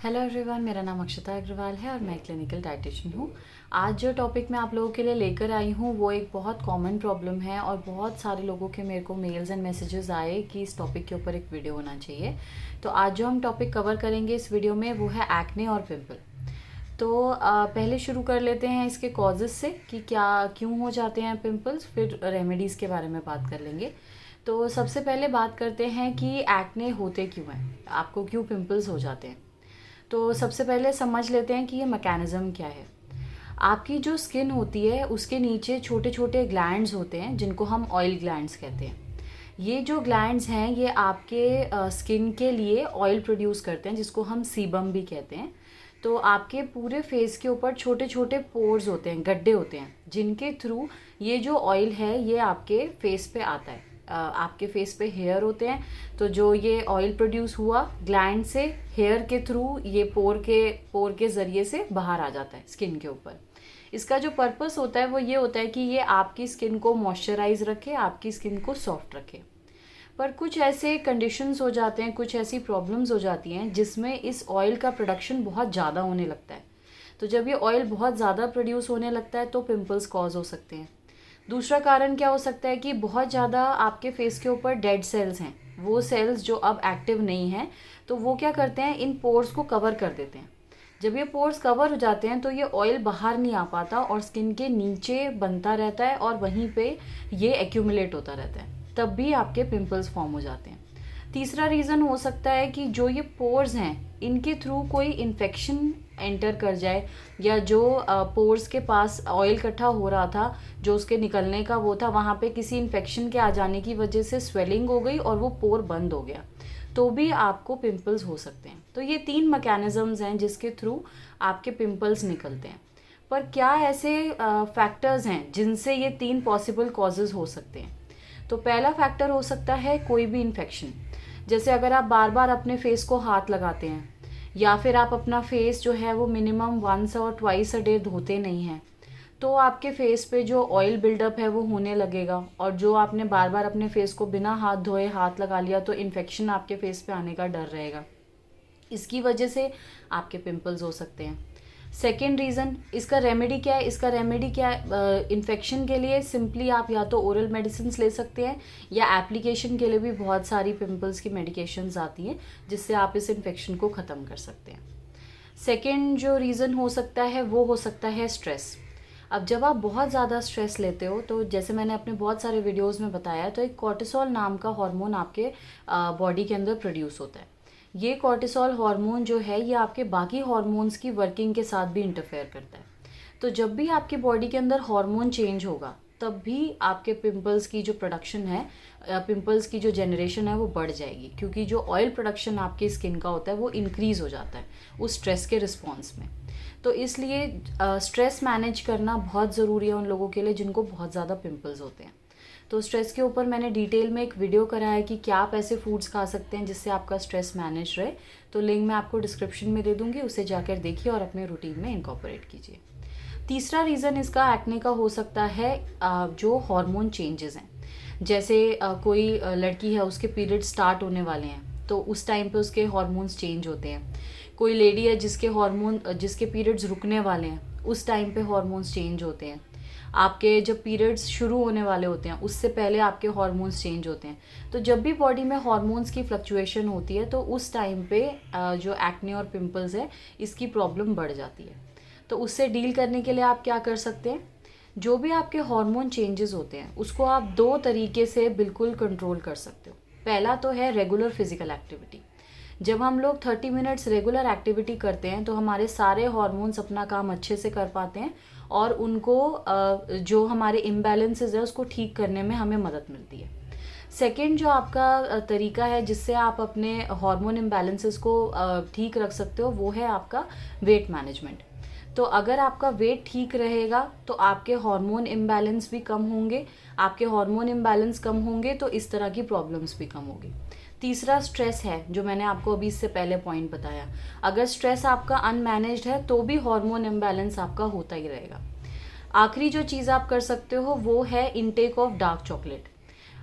Hello everyone, मेरा नाम अक्षता अग्रवाल है और मैं क्लिनिकल डाइटिशियन हूँ। आज जो टॉपिक मैं आप लोगों के लिए लेकर आई हूँ वो एक बहुत कॉमन प्रॉब्लम है और बहुत सारे लोगों के मेरे को मेल्स एंड मैसेजेस आए कि इस टॉपिक के ऊपर एक वीडियो होना चाहिए। तो आज जो हम टॉपिक कवर करेंगे इस वीडियो में वो है एक्ने और पिंपल। तो पहले शुरू कर लेते हैं इसके कॉजेज़ से कि क्या क्यों हो जाते हैं पिंपल्स, फिर रेमेडीज़ के बारे में बात कर लेंगे। तो सबसे पहले बात करते हैं कि एक्ने होते क्यों हैं, आपको क्यों पिंपल्स हो जाते हैं। तो सबसे पहले समझ लेते हैं कि ये मैकेनिज़्म क्या है। आपकी जो स्किन होती है उसके नीचे छोटे छोटे ग्लैंड्स होते हैं जिनको हम ऑयल ग्लैंड्स कहते हैं। ये जो ग्लैंड्स हैं ये आपके स्किन के लिए ऑयल प्रोड्यूस करते हैं जिसको हम सीबम भी कहते हैं। तो आपके पूरे फेस के ऊपर छोटे छोटे पोर्स होते हैं, गड्ढे होते हैं, जिनके थ्रू ये जो ऑयल है ये आपके फेस पे आता है। आपके फेस पे हेयर होते हैं, तो जो ये ऑयल प्रोड्यूस हुआ ग्लैंड से हेयर के थ्रू ये पोर के ज़रिए से बाहर आ जाता है स्किन के ऊपर। इसका जो पर्पस होता है वो ये होता है कि ये आपकी स्किन को मॉइस्चराइज रखे, आपकी स्किन को सॉफ्ट रखे। पर कुछ ऐसे कंडीशंस हो जाते हैं, कुछ ऐसी प्रॉब्लम्स हो जाती हैं जिसमें इस ऑयल का प्रोडक्शन बहुत ज़्यादा होने लगता है। तो जब ये ऑयल बहुत ज़्यादा प्रोड्यूस होने लगता है तो पिंपल्स कॉज हो सकते हैं। दूसरा कारण क्या हो सकता है कि बहुत ज़्यादा आपके फेस के ऊपर डेड सेल्स हैं, वो सेल्स जो अब एक्टिव नहीं हैं, तो वो क्या करते हैं, इन पोर्स को कवर कर देते हैं। जब ये पोर्स कवर हो जाते हैं तो ये ऑयल बाहर नहीं आ पाता और स्किन के नीचे बनता रहता है और वहीं पे ये एक्यूमुलेट होता रहता है, तब भी आपके पिंपल्स फॉर्म हो जाते हैं। तीसरा रीज़न हो सकता है कि जो ये पोर्स हैं इनके थ्रू कोई इन्फेक्शन एंटर कर जाए, या जो पोर्स के पास ऑयल इकट्ठा हो रहा था, जो उसके निकलने का वो था, वहाँ पे किसी इन्फेक्शन के आ जाने की वजह से स्वेलिंग हो गई और वो पोर बंद हो गया, तो भी आपको पिंपल्स हो सकते हैं। तो ये 3 मैकेनिज़म्स हैं जिसके थ्रू आपके पिंपल्स निकलते हैं। पर क्या ऐसे फैक्टर्स हैं जिनसे ये 3 पॉसिबल कॉजेज़ हो सकते हैं। तो पहला फैक्टर हो सकता है कोई भी इन्फेक्शन। जैसे अगर आप बार बार अपने फेस को हाथ लगाते हैं, या फिर आप अपना फेस जो है वो मिनिमम वंस और ट्वाइस अ डे धोते नहीं हैं, तो आपके फेस पे जो ऑयल बिल्डअप है वो होने लगेगा, और जो आपने बार बार अपने फेस को बिना हाथ धोए हाथ लगा लिया तो इन्फेक्शन आपके फेस पे आने का डर रहेगा। इसकी वजह से आपके पिंपल्स हो सकते हैं। सेकेंड रीज़न, इसका रेमेडी क्या है, इसका रेमेडी क्या है, इन्फेक्शन के लिए सिंपली आप या तो ओरल मेडिसिन ले सकते हैं, या एप्लीकेशन के लिए भी बहुत सारी पिंपल्स की मेडिकेशंस आती हैं जिससे आप इस इन्फेक्शन को ख़त्म कर सकते हैं। सेकेंड जो रीज़न हो सकता है वो हो सकता है स्ट्रेस। अब जब आप बहुत ज़्यादा स्ट्रेस लेते हो तो जैसे मैंने अपने बहुत सारे वीडियोस में बताया, तो एक कॉर्टिसोल नाम का हार्मोन आपके बॉडी के अंदर प्रोड्यूस होता है। ये कॉर्टिसोल हार्मोन जो है ये आपके बाकी हार्मोन्स की वर्किंग के साथ भी इंटरफेयर करता है। तो जब भी आपकी बॉडी के अंदर हार्मोन चेंज होगा तब भी आपके पिंपल्स की जो प्रोडक्शन है, पिंपल्स की जो जनरेशन है वो बढ़ जाएगी, क्योंकि जो ऑयल प्रोडक्शन आपकी स्किन का होता है वो इंक्रीज़ हो जाता है उस स्ट्रेस के रिस्पॉन्स में। तो इसलिए स्ट्रेस मैनेज करना बहुत ज़रूरी है उन लोगों के लिए जिनको बहुत ज़्यादा पिंपल्स होते हैं। तो स्ट्रेस के ऊपर मैंने डिटेल में एक वीडियो करा है कि क्या आप ऐसे फूड्स खा सकते हैं जिससे आपका स्ट्रेस मैनेज रहे। तो लिंक मैं आपको डिस्क्रिप्शन में दे दूँगी, उसे जाकर देखिए और अपने रूटीन में इनकॉर्पोरेट कीजिए। तीसरा रीज़न इसका एक्ने का हो सकता है जो हार्मोन चेंजेस हैं। जैसे कोई लड़की है, उसके पीरियड स्टार्ट होने वाले हैं तो उस टाइम पे उसके हार्मोन्स चेंज होते हैं। कोई लेडी है जिसके पीरियड्स रुकने वाले हैं, उस टाइम पे हार्मोन्स चेंज होते हैं। आपके जब पीरियड्स शुरू होने वाले होते हैं उससे पहले आपके हार्मोन्स चेंज होते हैं। तो जब भी बॉडी में हार्मोन्स की फ्लक्चुएशन होती है तो उस टाइम पे जो एक्ने और पिंपल्स है इसकी प्रॉब्लम बढ़ जाती है। तो उससे डील करने के लिए आप क्या कर सकते हैं, जो भी आपके हार्मोन चेंजेस होते हैं उसको आप 2 तरीके से बिल्कुल कंट्रोल कर सकते हो। पहला तो है रेगुलर फिजिकल एक्टिविटी। जब हम लोग 30 मिनट्स रेगुलर एक्टिविटी करते हैं तो हमारे सारे हार्मोन्स अपना काम अच्छे से कर पाते हैं और उनको जो हमारे इम्बैलेंसेस है उसको ठीक करने में हमें मदद मिलती है। सेकेंड जो आपका तरीका है जिससे आप अपने हार्मोन इम्बैलेंसेस को ठीक रख सकते हो वो है आपका वेट मैनेजमेंट। तो अगर आपका वेट ठीक रहेगा तो आपके हार्मोन इम्बैलेंस भी कम होंगे, आपके हार्मोन इम्बैलेंस कम होंगे तो इस तरह की प्रॉब्लम्स भी कम होगी। तीसरा स्ट्रेस है, जो मैंने आपको अभी इससे पहले पॉइंट बताया। अगर स्ट्रेस आपका अनमैनेज्ड है तो भी हार्मोन इम्बैलेंस आपका होता ही रहेगा। आखिरी जो चीज़ आप कर सकते हो वो है इनटेक ऑफ डार्क चॉकलेट।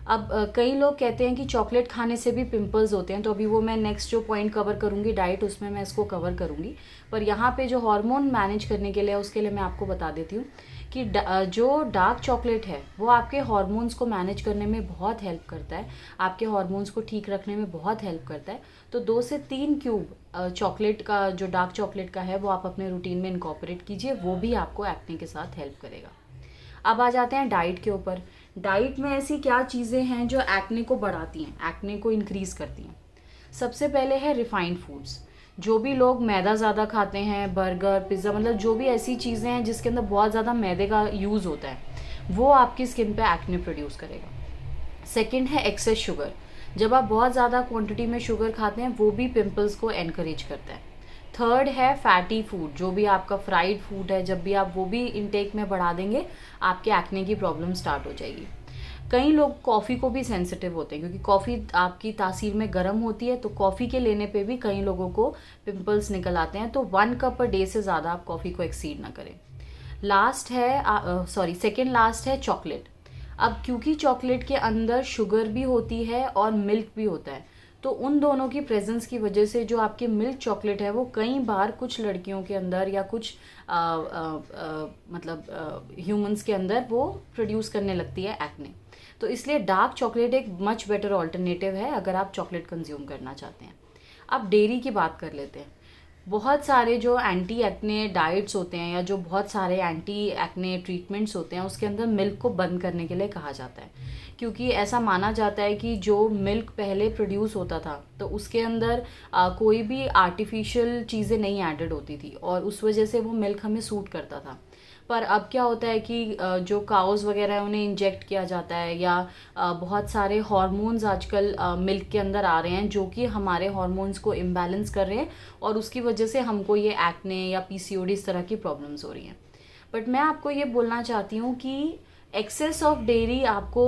अब कई लोग कहते हैं कि चॉकलेट खाने से भी पिंपल्स होते हैं, तो अभी वो मैं नेक्स्ट जो पॉइंट कवर करूँगी डाइट, उसमें मैं इसको कवर करूँगी। पर यहाँ पे जो हार्मोन मैनेज करने के लिए उसके लिए मैं आपको बता देती हूँ कि जो डार्क चॉकलेट है वो आपके हार्मोन्स को मैनेज करने में बहुत हेल्प करता है, आपके हार्मोन्स को ठीक रखने में बहुत हेल्प करता है। तो 2 से 3 क्यूब चॉकलेट का, जो डार्क चॉकलेट का है, वो आप अपने रूटीन में इनकॉर्पोरेट कीजिए, वो भी आपको एक्ने के साथ हेल्प करेगा। अब आ जाते हैं डाइट के ऊपर। डाइट में ऐसी क्या चीज़ें हैं जो एक्ने को बढ़ाती हैं, एक्ने को इंक्रीज़ करती हैं। सबसे पहले है रिफाइंड फूड्स। जो भी लोग मैदा ज़्यादा खाते हैं, बर्गर, पिज़्ज़ा, मतलब जो भी ऐसी चीज़ें हैं जिसके अंदर बहुत ज़्यादा मैदे का यूज़ होता है, वो आपकी स्किन पे एक्ने प्रोड्यूस करेगा। सेकंड है एक्सेस शुगर। जब आप बहुत ज़्यादा क्वांटिटी में शुगर खाते हैं, वो भी पिंपल्स को एनकरेज करता है। थर्ड है फैटी फूड। जो भी आपका फ्राइड फूड है, जब भी आप वो भी इनटेक में बढ़ा देंगे, आपके एक्ने की प्रॉब्लम स्टार्ट हो जाएगी। कई लोग कॉफ़ी को भी सेंसिटिव होते हैं, क्योंकि कॉफ़ी आपकी तासीर में गर्म होती है, तो कॉफ़ी के लेने पे भी कई लोगों को पिंपल्स निकल आते हैं। तो 1 कप पर डे से ज़्यादा आप कॉफ़ी को एक्सीड ना करें। लास्ट है सेकेंड लास्ट है चॉकलेट। अब क्योंकि चॉकलेट के अंदर शुगर भी होती है और मिल्क भी होता है, तो उन दोनों की प्रेजेंस की वजह से जो आपकी मिल्क चॉकलेट है, वो कई बार कुछ लड़कियों के अंदर या कुछ मतलब ह्यूमंस के अंदर वो प्रोड्यूस करने लगती है एक्ने। तो इसलिए डार्क चॉकलेट एक मच बेटर ऑल्टरनेटिव है अगर आप चॉकलेट कंज्यूम करना चाहते हैं। अब डेयरी की बात कर लेते हैं। बहुत सारे जो एंटी एक्ने डाइट्स होते हैं या जो बहुत सारे एंटी एक्ने ट्रीटमेंट्स होते हैं, उसके अंदर मिल्क को बंद करने के लिए कहा जाता है, क्योंकि ऐसा माना जाता है कि जो मिल्क पहले प्रोड्यूस होता था, तो उसके अंदर कोई भी आर्टिफिशियल चीज़ें नहीं एडेड होती थी, और उस वजह से वो मिल्क हमें सूट करता था। पर अब क्या होता है कि जो काउस वगैरह है, उन्हें इंजेक्ट किया जाता है, या बहुत सारे हार्मोन्स आजकल मिल्क के अंदर आ रहे हैं, जो कि हमारे हार्मोन्स को इम्बैलेंस कर रहे हैं, और उसकी वजह से हमको ये एक्ने या पीसीओडी इस तरह की प्रॉब्लम्स हो रही हैं। बट मैं आपको ये बोलना चाहती हूँ कि एक्सेस ऑफ डेयरी आपको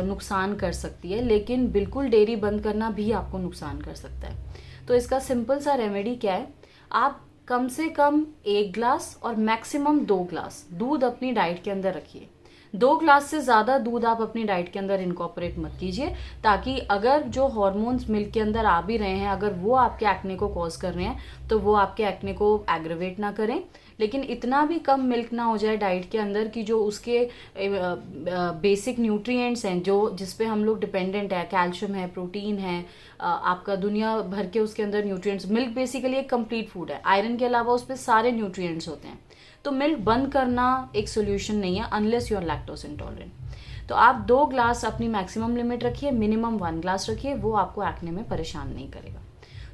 नुकसान कर सकती है, लेकिन बिल्कुल डेयरी बंद करना भी आपको नुकसान कर सकता है। तो इसका सिंपल सा रेमेडी क्या है, आप कम से कम 1 ग्लास और मैक्सिमम 2 ग्लास दूध अपनी डाइट के अंदर रखिए। 2 ग्लास से ज़्यादा दूध आप अपनी डाइट के अंदर इनकॉर्पोरेट मत कीजिए, ताकि अगर जो हार्मोन्स मिल्क के अंदर आ भी रहे हैं, अगर वो आपके एक्ने को कॉज कर रहे हैं, तो वो आपके एक्ने को एग्रेवेट ना करें। लेकिन इतना भी कम मिल्क ना हो जाए डाइट के अंदर कि जो उसके बेसिक न्यूट्रिएंट्स हैं, जो जिस पे हम लोग डिपेंडेंट है, कैल्शियम है, प्रोटीन है, आपका दुनिया भर के उसके अंदर न्यूट्रिएंट्स। मिल्क बेसिकली एक कंप्लीट फूड है, आयरन के अलावा उस पर सारे न्यूट्रिएंट्स होते हैं। तो मिल्क बंद करना एक सोल्यूशन नहीं है, unless you are lactose intolerant. तो आप 2 ग्लास अपनी मैक्सिमम लिमिट रखिए, मिनिमम 1 ग्लास रखिए, वो आपको एक्ने में परेशान नहीं करेगा।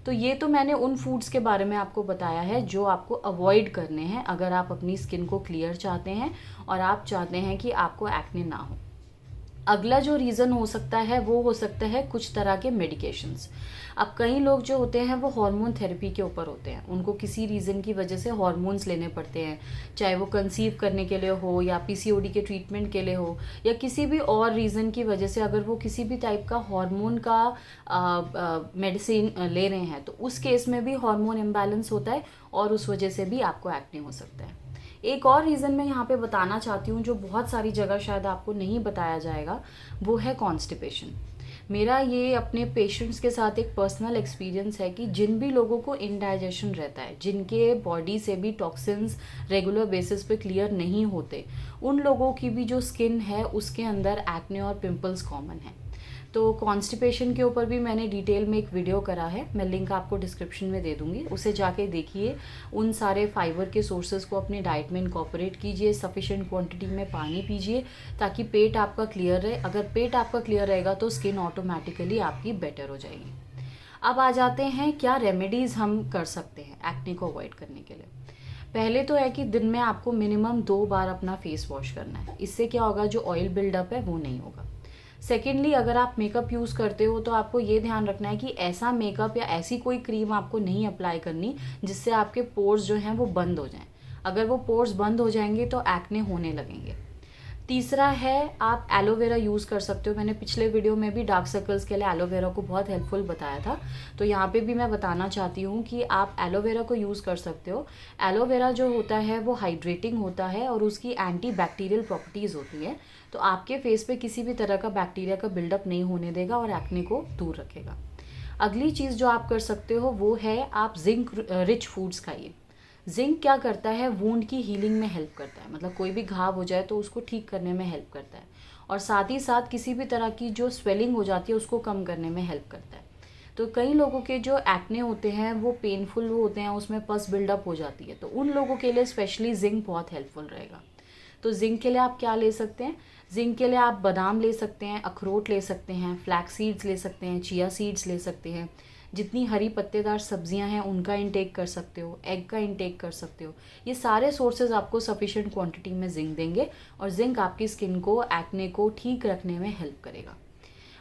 तो ये तो मैंने उन फूड्स के बारे में आपको बताया है जो आपको अवॉइड करने हैं अगर आप अपनी स्किन को क्लियर चाहते हैं और आप चाहते हैं कि आपको एक्ने ना हो। अगला जो रीज़न हो सकता है, वो हो सकता है कुछ तरह के मेडिकेशंस। अब कई लोग जो होते हैं वो हार्मोन थेरेपी के ऊपर होते हैं, उनको किसी रीज़न की वजह से हार्मोन्स लेने पड़ते हैं, चाहे वो कंसीव करने के लिए हो, या पीसीओडी के ट्रीटमेंट के लिए हो, या किसी भी और रीज़न की वजह से अगर वो किसी भी टाइप का हार्मोन का मेडिसिन ले रहे हैं, तो उस केस में भी हार्मोन इम्बैलेंस होता है और उस वजह से भी आपको एक्ने हो सकता है। एक और रीज़न मैं यहाँ पे बताना चाहती हूँ, जो बहुत सारी जगह शायद आपको नहीं बताया जाएगा, वो है कॉन्स्टिपेशन। मेरा ये अपने पेशेंट्स के साथ एक पर्सनल एक्सपीरियंस है कि जिन भी लोगों को इनडाइजेशन रहता है, जिनके बॉडी से भी टॉक्सिन्स रेगुलर बेसिस पे क्लियर नहीं होते, उन लोगों की भी जो स्किन है उसके अंदर एक्ने और पिंपल्स कॉमन है। तो कॉन्स्टिपेशन के ऊपर भी मैंने डिटेल में एक वीडियो करा है, मैं लिंक आपको डिस्क्रिप्शन में दे दूँगी, उसे जाके देखिए। उन सारे फाइबर के सोर्सेज को अपनी डाइट में इनकॉर्पोरेट कीजिए, सफिशिएंट क्वांटिटी में पानी पीजिए, ताकि पेट आपका क्लियर रहे। अगर पेट आपका क्लियर रहेगा तो स्किन ऑटोमेटिकली आपकी बेटर हो जाएगी। अब आ जाते हैं क्या रेमेडीज़ हम कर सकते हैं एक्ने को अवॉइड करने के लिए। पहले तो है कि दिन में आपको मिनिमम 2 बार अपना फेस वॉश करना है। इससे क्या होगा, जो ऑयल बिल्डअप है वो नहीं होगा। सेकेंडली, अगर आप मेकअप यूज़ करते हो तो आपको ये ध्यान रखना है कि ऐसा मेकअप या ऐसी कोई क्रीम आपको नहीं अप्लाई करनी जिससे आपके पोर्स जो हैं वो बंद हो जाएं। अगर वो पोर्स बंद हो जाएंगे तो एक्ने होने लगेंगे। तीसरा है आप एलोवेरा यूज़ कर सकते हो। मैंने पिछले वीडियो में भी डार्क सर्कल्स के लिए एलोवेरा को बहुत हेल्पफुल बताया था, तो यहाँ पे भी मैं बताना चाहती हूँ कि आप एलोवेरा को यूज़ कर सकते हो। एलोवेरा जो होता है वो हाइड्रेटिंग होता है और उसकी एंटी बैक्टीरियल प्रॉपर्टीज़ होती है, तो आपके फेस पे किसी भी तरह का बैक्टीरिया का बिल्डअप नहीं होने देगा और एक्ने को दूर रखेगा। अगली चीज़ जो आप कर सकते हो वो है आप जिंक रिच फूड्स खाइए। जिंक क्या करता है, वूंड की हीलिंग में हेल्प करता है, मतलब कोई भी घाव हो जाए तो उसको ठीक करने में हेल्प करता है, और साथ ही साथ किसी भी तरह की जो स्वेलिंग हो जाती है उसको कम करने में हेल्प करता है। तो कई लोगों के जो एक्ने होते हैं वो पेनफुल होते हैं, उसमें पस बिल्डअप हो जाती है, तो उन लोगों के लिए स्पेशली जिंक बहुत हेल्पफुल रहेगा। तो जिंक के लिए आप क्या ले सकते हैं, जिंक के लिए आप बादाम ले सकते हैं, अखरोट ले सकते हैं, फ्लैक्स सीड्स ले सकते हैं, चिया सीड्स ले सकते हैं, जितनी हरी पत्तेदार सब्जियां हैं उनका इंटेक कर सकते हो, एग का इंटेक कर सकते हो। ये सारे सोर्सेज आपको सफिशिएंट क्वांटिटी में जिंक देंगे और जिंक आपकी स्किन को, एक्ने को ठीक रखने में हेल्प करेगा।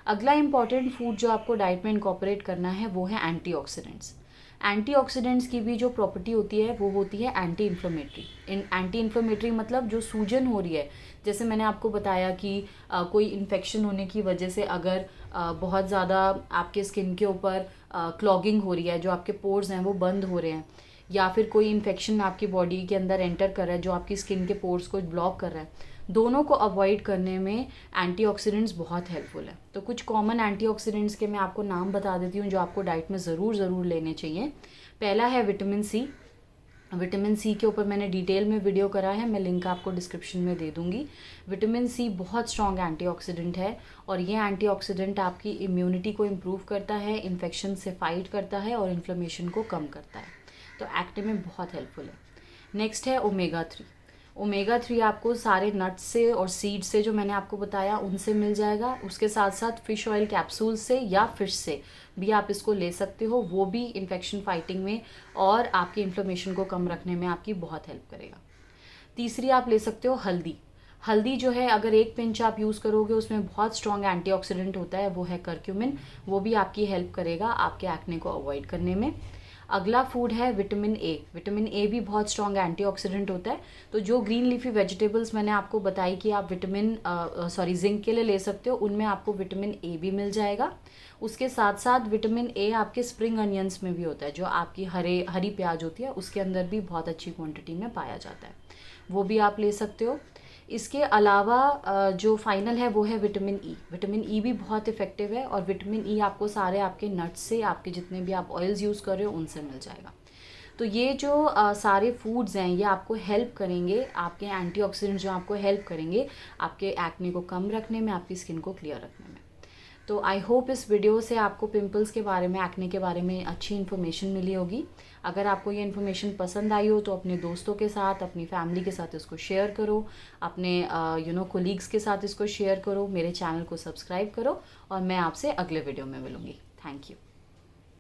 अगला इंपॉर्टेंट फूड जो आपको डाइट में इनकॉर्पोरेट करना है वो है एंटीऑक्सीडेंट्स। एंटीऑक्सीडेंट्स की भी जो प्रॉपर्टी होती है वो होती है एंटी इन्फ्लेमेटरी। एंटी इन्फ्लेमेटरी मतलब जो सूजन हो रही है, जैसे मैंने आपको बताया कि कोई इन्फेक्शन होने की वजह से अगर बहुत ज़्यादा आपके स्किन के ऊपर क्लॉगिंग हो रही है, जो आपके पोर्स हैं वो बंद हो रहे हैं, या फिर कोई इन्फेक्शन आपकी बॉडी के अंदर एंटर कर रहा है जो आपकी स्किन के पोर्स को ब्लॉक कर रहा है, दोनों को अवॉइड करने में एंटीऑक्सीडेंट्स बहुत हेल्पफुल है। तो कुछ कॉमन एंटीऑक्सीडेंट्स के मैं आपको नाम बता देती हूँ जो आपको डाइट में ज़रूर लेने चाहिए। पहला है विटामिन सी। विटामिन सी के ऊपर मैंने डिटेल में वीडियो करा है, मैं लिंक आपको डिस्क्रिप्शन में दे दूँगी। विटामिन सी बहुत स्ट्रॉन्ग एंटीऑक्सीडेंट है और ये एंटीऑक्सीडेंट आपकी इम्यूनिटी को इम्प्रूव करता है, इन्फेक्शन से फाइट करता है और इन्फ्लेमेशन को कम करता है, तो एक्ने में बहुत हेल्पफुल है। नेक्स्ट है ओमेगा 3। ओमेगा 3 आपको सारे नट्स से और सीड से जो मैंने आपको बताया उनसे मिल जाएगा, उसके साथ साथ फिश ऑयल कैप्सूल से या फिश से भी आप इसको ले सकते हो, वो भी इन्फेक्शन फाइटिंग में और आपकी इन्फ्लेमेशन को कम रखने में आपकी बहुत हेल्प करेगा। तीसरी आप ले सकते हो हल्दी। हल्दी जो है अगर एक पिंच आप यूज़ करोगे उसमें बहुत स्ट्रॉन्ग एंटीऑक्सीडेंट होता है, वो है करक्यूमिन, वो भी आपकी हेल्प करेगा आपके एक्ने को अवॉइड करने में। अगला फूड है विटामिन ए। विटामिन ए भी बहुत स्ट्रॉन्ग एंटीऑक्सीडेंट होता है, तो जो ग्रीन लीफी वेजिटेबल्स मैंने आपको बताई कि आप जिंक के लिए ले सकते हो, उनमें आपको विटामिन ए भी मिल जाएगा। उसके साथ साथ विटामिन ए आपके स्प्रिंग अनियंस में भी होता है, जो आपकी हरी प्याज होती है उसके अंदर भी बहुत अच्छी क्वांटिटी में पाया जाता है, वो भी आप ले सकते हो। इसके अलावा जो फाइनल है वो है विटामिन ई। विटामिन ई भी बहुत इफेक्टिव है और विटामिन ई आपको सारे आपके नट्स से, आपके जितने भी आप ऑयल्स यूज़ कर रहे हो उनसे मिल जाएगा। तो ये जो सारे फूड्स हैं ये आपको हेल्प करेंगे, आपके एंटीऑक्सीडेंट्स जो आपको हेल्प करेंगे आपके एक्ने को कम रखने में, आपकी स्किन को क्लियर रखने में। तो आई होप इस वीडियो से आपको पिंपल्स के बारे में, एक्ने के बारे में अच्छी इन्फॉर्मेशन मिली होगी। अगर आपको ये इन्फॉर्मेशन पसंद आई हो तो अपने दोस्तों के साथ, अपनी फैमिली के साथ इसको शेयर करो, अपने कोलीग्स के साथ इसको शेयर करो, मेरे चैनल को सब्सक्राइब करो और मैं आपसे अगले वीडियो में मिलूँगी। Thank you.